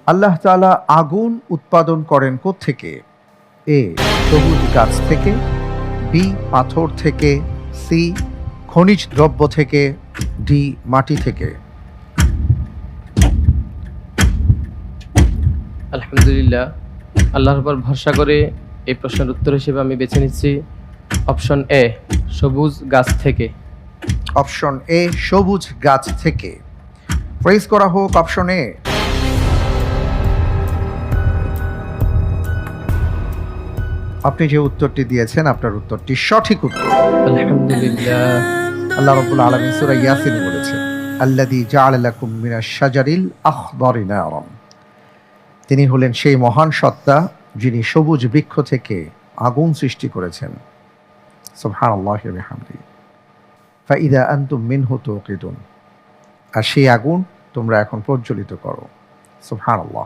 আল্লাহ তাআলা আগুন উৎপাদন করেন কোত্থেকে? এ সবুজ গাছ থেকে, বি পাথর থেকে, সি খনিজ দ্রব্য থেকে, ডি মাটি থেকে। আলহামদুলিল্লাহ, আল্লাহর উপর ভরসা করে এই প্রশ্নের উত্তর হিসেবে আমি বেছে নিচ্ছি অপশন এ, সবুজ গাছ থেকে। অপশন এ সবুজ গাছ থেকে। প্রেস করা হোক অপশন এ। আপনি যে উত্তরটি দিয়েছেন আপনার উত্তরটি সঠিক উত্তর। আলহামদুলিল্লাহ। আল্লাহ রাব্বুল আলামিন সূরা ইয়াসিনে বলেছেন, আল্লাযী জাআলা লাকুম মিনাশ শাজারিল আখদারি নারান। তিনি হলেন সেই মহান সত্তা যিনি সবুজ বৃক্ষ থেকে আগুন সৃষ্টি করেছেন। সুবহানাল্লাহি ওয়া বিহামদিহি। ফাইদা আনতুম মিনহু তুকিদুন। আর সেই আগুন তোমরা এখন প্রজ্বলিত করো। সুবহানাল্লাহ।